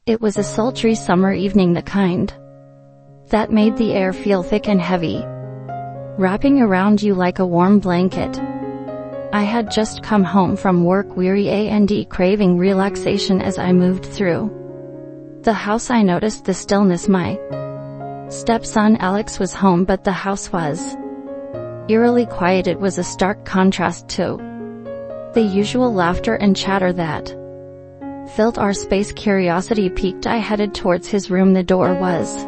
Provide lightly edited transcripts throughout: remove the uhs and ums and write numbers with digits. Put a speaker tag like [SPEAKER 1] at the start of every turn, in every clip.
[SPEAKER 1] It was a sultry summer evening, the kind that made the air feel thick and heavy, wrapping around you like a warm blanket. I had just come home from work, weary and craving relaxation. As I moved through the house, I noticed the stillness. My stepson Alex was home, but the house was eerily quiet. It was a stark contrast to the usual laughter and chatter that filled our space. Curiosity piqued, I headed towards his room. The door was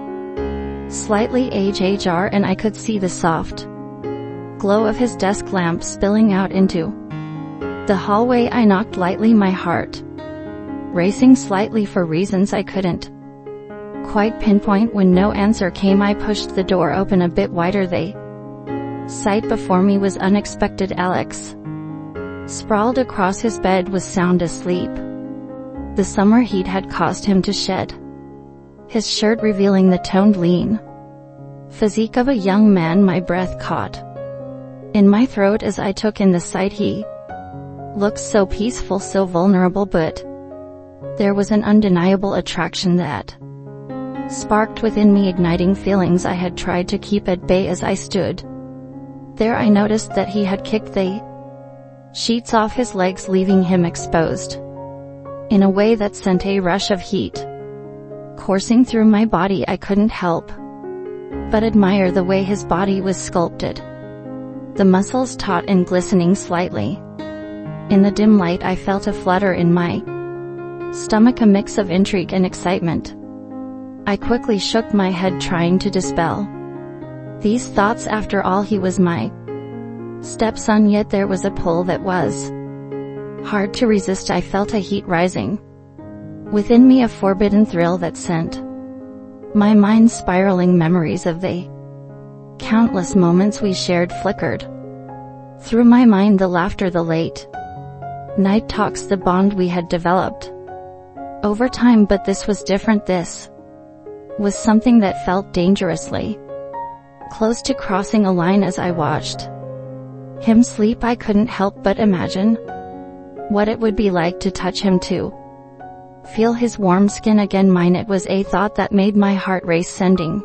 [SPEAKER 1] slightly ajar, and I could see the soft glow of his desk lamp spilling out into the hallway. I knocked lightly, my heart racing slightly for reasons I couldn't quite pinpoint. When no answer came, I pushed the door open a bit wider. The sight before me was unexpected. Alex, sprawled across his bed, was sound asleep. The summer heat had caused him to shed his shirt, revealing the toned, lean physique of a young man. My breath caught in my throat as I took in the sight. He looked so peaceful, so vulnerable, but there was an undeniable attraction that sparked within me, igniting feelings I had tried to keep at bay. As I stood there, I noticed that he had kicked the sheets off his legs, leaving him exposed in a way that sent a rush of heat coursing through my body. I couldn't help but admire the way his body was sculpted, the muscles taut and glistening slightly. In the dim light, I felt a flutter in my stomach, a mix of intrigue and excitement. I quickly shook my head, trying to dispel these thoughts. After all, he was my stepson, yet there was a pull that was hard to resist. I felt a heat rising within me, a forbidden thrill that sent my mind spiraling. Memories of the countless moments we shared flickered through my mind, the laughter, the late night talks, the bond we had developed over time. But this was different. This was something that felt dangerously close to crossing a line. As I watched him sleep, I couldn't help but imagine what it would be like to touch him, to feel his warm skin again mine. It was a thought that made my heart race, sending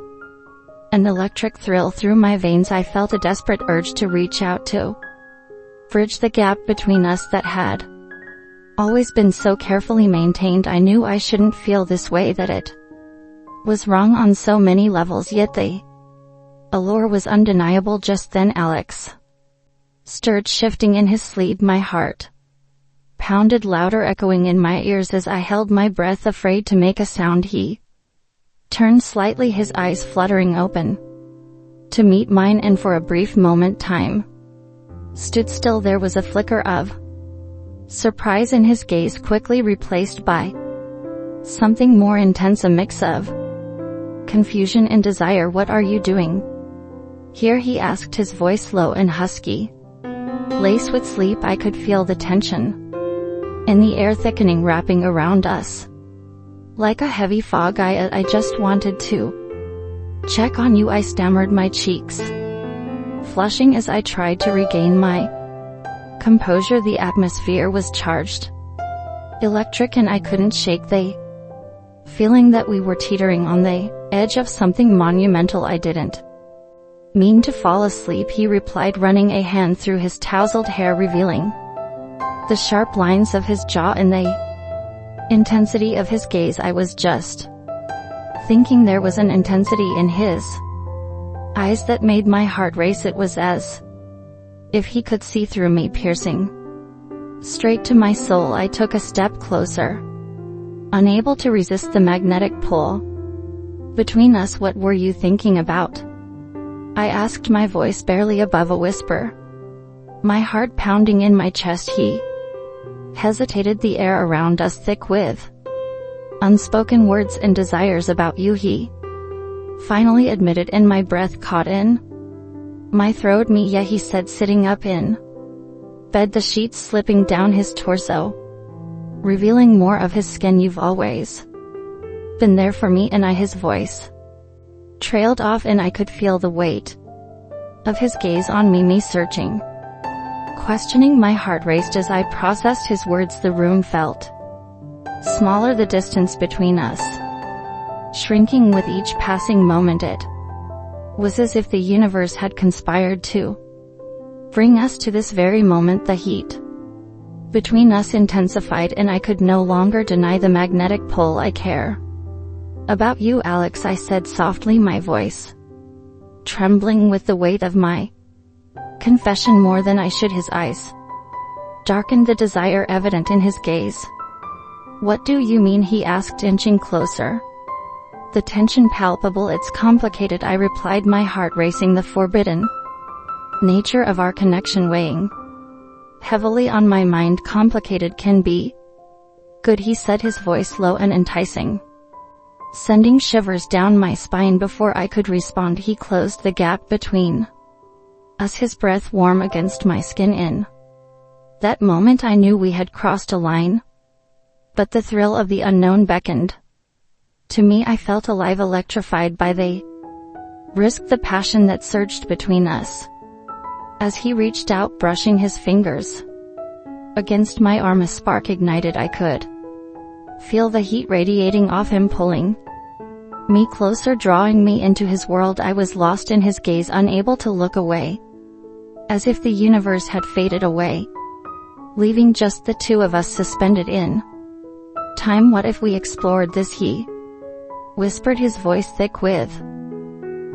[SPEAKER 1] an electric thrill through my veins. I felt a desperate urge to reach out, to bridge the gap between us that had always been so carefully maintained. I knew I shouldn't feel this way, that it was wrong on so many levels, yet the allure was undeniable. Just then Alex stirred, shifting in his sleep. My heart pounded louder, echoing in my ears as I held my breath, afraid to make a sound. He turned slightly, his eyes fluttering open to meet mine, and for a brief moment time stood still. There was a flicker of surprise in his gaze, quickly replaced by something more intense, a mix of confusion and desire. "What are you doing here?" he asked, his voice low and husky, laced with sleep. I could feel the tension in the air thickening, wrapping around us like a heavy fog. I just wanted to check on you," I stammered, my cheeks flushing as I tried to regain my composure. The atmosphere was charged, electric, and I couldn't shake the feeling that we were teetering on the edge of something monumental. "I didn't mean to fall asleep," he replied, running a hand through his tousled hair, revealing the sharp lines of his jaw and the intensity of his gaze. I was just thinking. There was an intensity in his eyes that made my heart race. It was as if he could see through me, piercing straight to my soul. I took a step closer, unable to resist the magnetic pull between us. "What were you thinking about?" I asked, my voice barely above a whisper, my heart pounding in my chest. He hesitated, the air around us thick with unspoken words and desires. "About you," he finally admitted, and my breath caught in my throat. "Me, yeah," he said, sitting up in bed, the sheets slipping down his torso, revealing more of his skin. "You've always been there for me," and his voice trailed off, and I could feel the weight of his gaze on me searching, questioning. My heart raced as I processed his words. The room felt Smaller the distance between us, shrinking with each passing moment. It was as if the universe had conspired to bring us to this very moment. The heat between us intensified, and I could no longer deny the magnetic pull. I care about you, Alex, I said softly, my voice trembling with the weight of my confession more than I should. His eyes darkened, the desire evident in his gaze. What do you mean? He asked, inching closer, the tension palpable. It's complicated, I replied, my heart racing, the forbidden nature of our connection weighing heavily on my mind. Complicated can be good, he said, his voice low and enticing, sending shivers down my spine. Before I could respond, he closed the gap between us, his breath warm against my skin. In that moment I knew we had crossed a line, but the thrill of the unknown beckoned to me. I felt alive, electrified by the risk, the passion that surged between us. As he reached out, brushing his fingers against my arm, a spark ignited. I could feel the heat radiating off him, pulling me closer, drawing me into his world. I was lost in his gaze, unable to look away, as if the universe had faded away, leaving just the two of us suspended in time. What if we explored this? He whispered, his voice thick with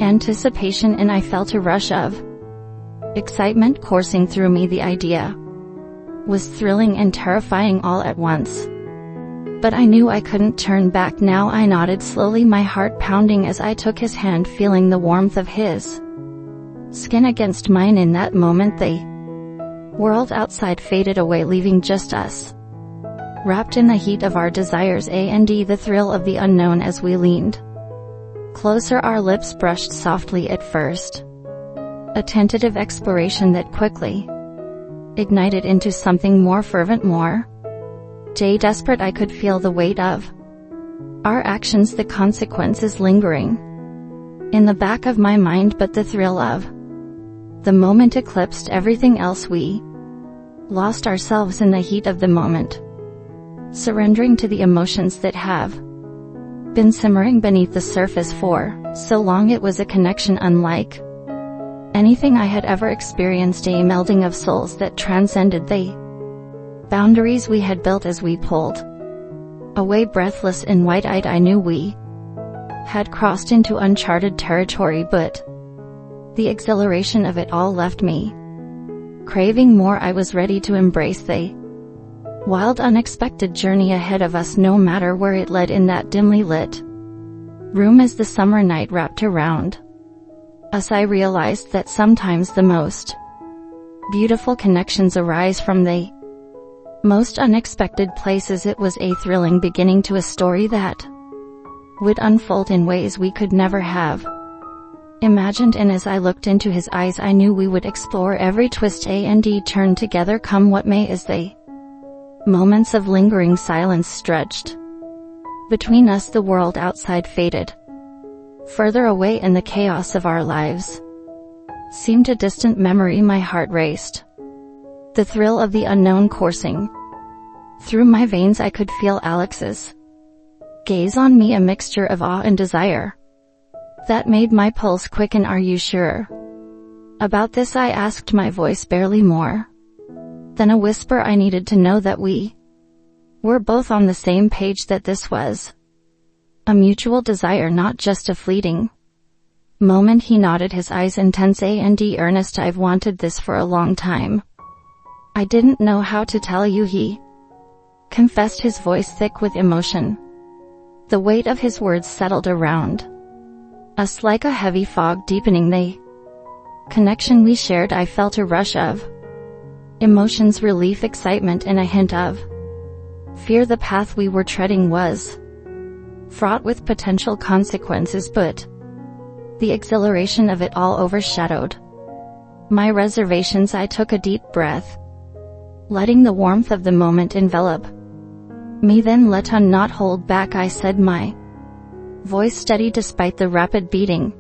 [SPEAKER 1] anticipation, and I felt a rush of excitement coursing through me. The idea was thrilling and terrifying all at once, but I knew I couldn't turn back now. I nodded slowly, my heart pounding as I took his hand, feeling the warmth of his skin against mine. In that moment the world outside faded away, leaving just us, wrapped in the heat of our desires. The thrill of the unknown. As we leaned closer, our lips brushed softly at first, a tentative exploration that quickly ignited into something more fervent, more desperate. I could feel the weight of our actions, the consequences lingering in the back of my mind, but the thrill of the moment eclipsed everything else. We lost ourselves in the heat of the moment, surrendering to the emotions that have been simmering beneath the surface for so long. It was a connection unlike anything I had ever experienced, a melding of souls that transcended the boundaries we had built. As we pulled away, breathless and wide-eyed, I knew we had crossed into uncharted territory, but the exhilaration of it all left me craving more. I was ready to embrace the wild, unexpected journey ahead of us, no matter where it led. In that dimly lit room, as the summer night wrapped around us, I realized that sometimes the most beautiful connections arise from the most unexpected places. It was a thrilling beginning to a story that would unfold in ways we could never have imagined, and as I looked into his eyes, I knew we would explore every twist and turn together, come what may. As the moments of lingering silence stretched between us, the world outside faded further away, and the chaos of our lives seemed a distant memory. My heart raced, the thrill of the unknown coursing through my veins. I could feel Alex's gaze on me, a mixture of awe and desire that made my pulse quicken. Are you sure about this? I asked, my voice barely more than a whisper. I needed to know that we were both on the same page, that this was a mutual desire, not just a fleeting moment. He nodded, his eyes intense and earnest. I've wanted this for a long time. I didn't know how to tell you, he confessed, his voice thick with emotion. The weight of his words settled around us like a heavy fog, deepening the connection we shared. I felt a rush of emotions, relief, excitement, and a hint of fear. The path we were treading was fraught with potential consequences, but the exhilaration of it all overshadowed my reservations. I took a deep breath, letting the warmth of the moment envelop me. Then let on, not hold back, I said, my voice steady despite the rapid beating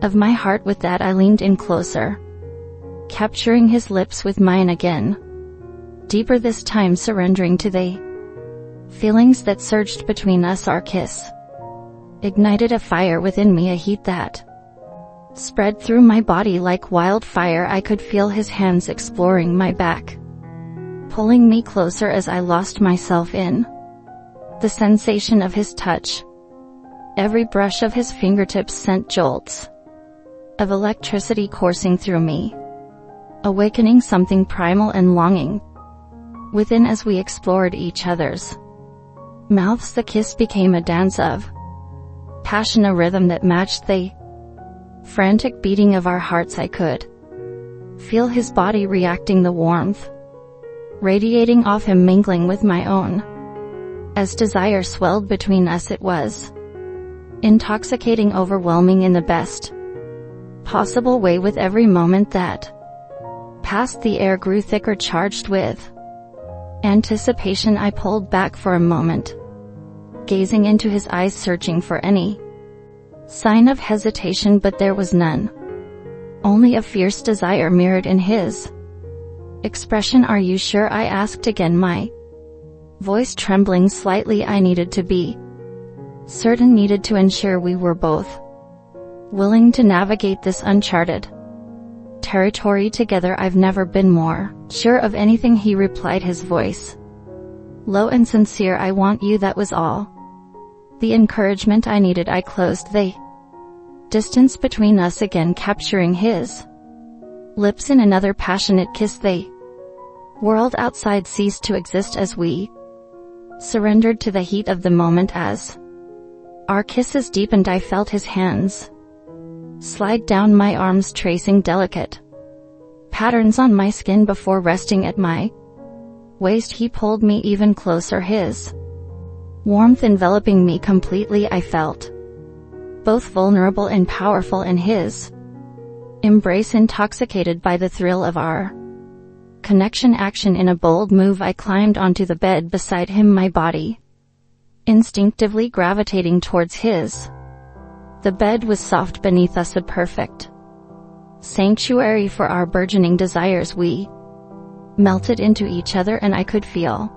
[SPEAKER 1] of my heart. With that I leaned in closer, capturing his lips with mine again, deeper this time, surrendering to the Feelings that surged between us, our kiss ignited a fire within me, a heat that spread through my body like wildfire. I could feel his hands exploring my back, pulling me closer as I lost myself in the sensation of his touch. Every brush of his fingertips sent jolts of electricity coursing through me, awakening something primal and longing within as we explored each other's mouths. The kiss became a dance of passion, a rhythm that matched the frantic beating of our hearts. I could feel his body reacting, the warmth radiating off him, mingling with my own. As desire swelled between us, it was intoxicating, overwhelming in the best possible way. With every moment that passed, the air grew thicker, charged with anticipation. I pulled back for a moment, gazing into his eyes, searching for any sign of hesitation, but there was none. Only a fierce desire mirrored in his expression. Are you sure? I asked again, my voice trembling slightly. I needed to be certain, needed to ensure we were both willing to navigate this uncharted territory together. I've never been more sure of anything, he replied, his voice low and sincere. I want you, that was all the encouragement I needed. I closed the distance between us again, capturing his lips in another passionate kiss. The world outside ceased to exist as we surrendered to the heat of the moment. As our kisses deepened, I felt his hands slide down my arms, tracing delicate patterns on my skin before resting at my waist. He pulled me even closer, his warmth enveloping me completely. I felt both vulnerable and powerful in his embrace, intoxicated by the thrill of our connection. Action. In a bold move, I climbed onto the bed beside him, my body instinctively gravitating towards his. The bed was soft beneath us, a perfect sanctuary for our burgeoning desires. We melted into each other, and I could feel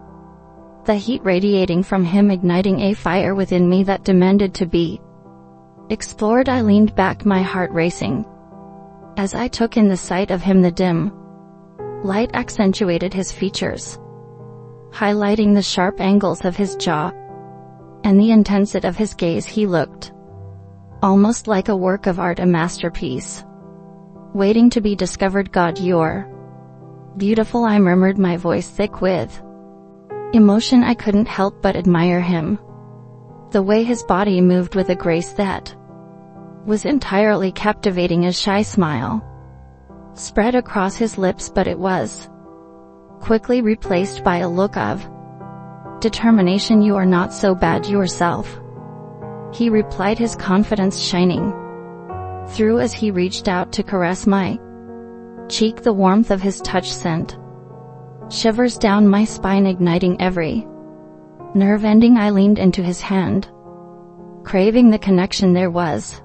[SPEAKER 1] the heat radiating from him, igniting a fire within me that demanded to be explored. I leaned back, my heart racing, as I took in the sight of him. The dim light accentuated his features, highlighting the sharp angles of his jaw and the intensity of his gaze. He looked almost like a work of art, a masterpiece waiting to be discovered. God, you're beautiful, I murmured, my voice thick with emotion. I couldn't help but admire him, the way his body moved with a grace that was entirely captivating. A shy smile spread across his lips, but it was quickly replaced by a look of determination. You are not so bad yourself, he replied, his confidence shining through as he reached out to caress my cheek. The warmth of his touch sent shivers down my spine, igniting every nerve ending. I leaned into his hand, craving the connection. There was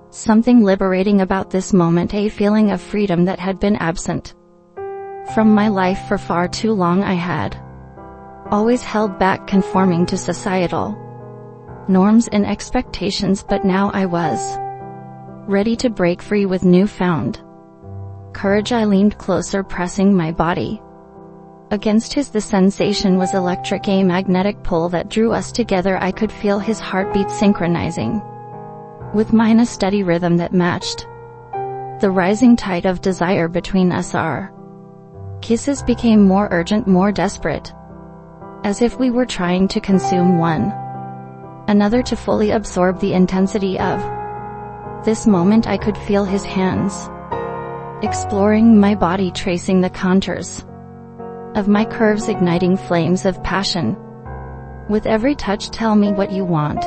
[SPEAKER 1] something liberating about this moment, a feeling of freedom that had been absent from my life for far too long. I had always held back, conforming to societal norms and expectations, but now I was ready to break free with newfound courage. I leaned closer, pressing my body against his. The sensation was electric, a magnetic pull that drew us together. I could feel his heartbeat synchronizing with mine, a steady rhythm that matched the rising tide of desire between us. Our kisses became more urgent, more desperate, as if we were trying to consume one another, to fully absorb the intensity of this moment. I could feel his hands exploring my body, tracing the contours of my curves, igniting flames of passion with every touch. Tell me what you want,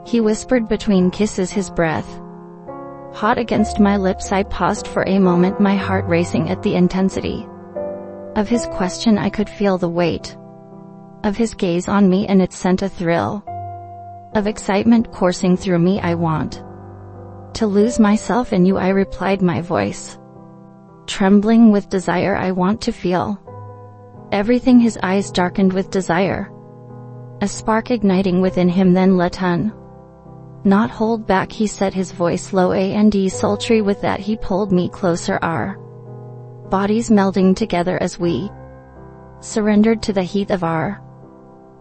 [SPEAKER 1] he whispered between kisses, his breath hot against my lips. I paused for a moment, my heart racing at the intensity of his question. I could feel the weight of his gaze on me, and it sent a thrill of excitement coursing through me. I want to lose myself in you, I replied, my voice trembling with desire. I want to feel everything. His eyes darkened with desire, a spark igniting within him, then let not hold back. He set his voice low and sultry. With that he pulled me closer, our bodies melding together as we surrendered to the heat of our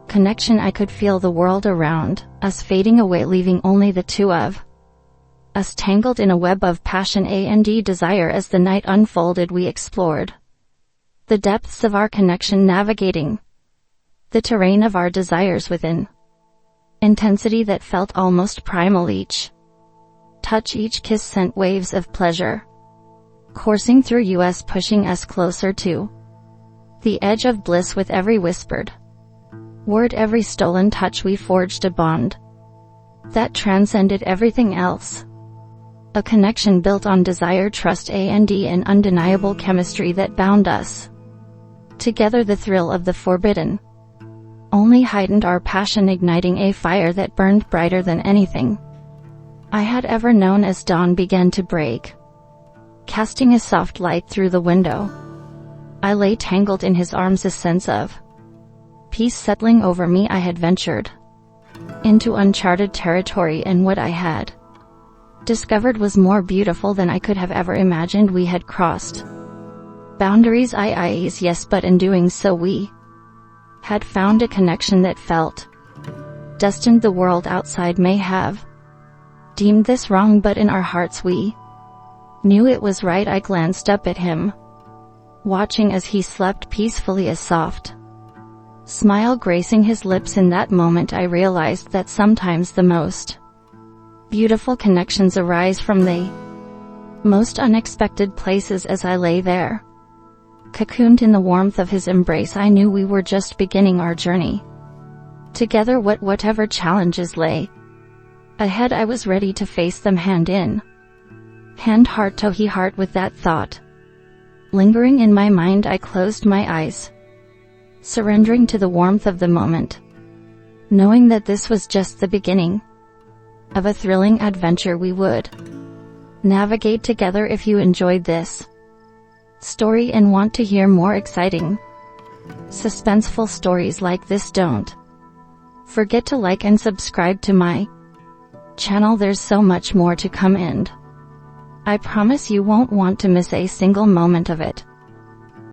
[SPEAKER 1] connection. I could feel the world around us fading away, leaving only the two of us tangled in a web of passion and desire. As the night unfolded, we explored the depths of our connection, navigating the terrain of our desires within intensity that felt almost primal. Each touch, each kiss sent waves of pleasure coursing through us, pushing us closer to the edge of bliss. With every whispered word, every stolen touch, we forged a bond that transcended everything else. A connection built on desire, trust, and an undeniable chemistry that bound us together. The thrill of the forbidden only heightened our passion, igniting a fire that burned brighter than anything I had ever known. As dawn began to break, casting a soft light through the window, I lay tangled in his arms, a sense of peace settling over me. I had ventured into uncharted territory, and what I had discovered was more beautiful than I could have ever imagined. We had crossed boundaries, yes, but in doing so we had found a connection that felt destined. The world outside may have deemed this wrong, but in our hearts we knew it was right. I glanced up at him, watching as he slept peacefully, a soft smile gracing his lips. In that moment I realized that sometimes the most beautiful connections arise from the most unexpected places. As I lay there, cocooned in the warmth of his embrace, I knew we were just beginning our journey together. Whatever challenges lay ahead, I was ready to face them hand in hand, heart to heart. With that thought lingering in my mind, I closed my eyes, surrendering to the warmth of the moment, knowing that this was just the beginning of a thrilling adventure we would navigate together. If you enjoyed this story and want to hear more exciting, suspenseful stories like this, don't forget to like and subscribe to my channel. There's so much more to come, and I promise you won't want to miss a single moment of it.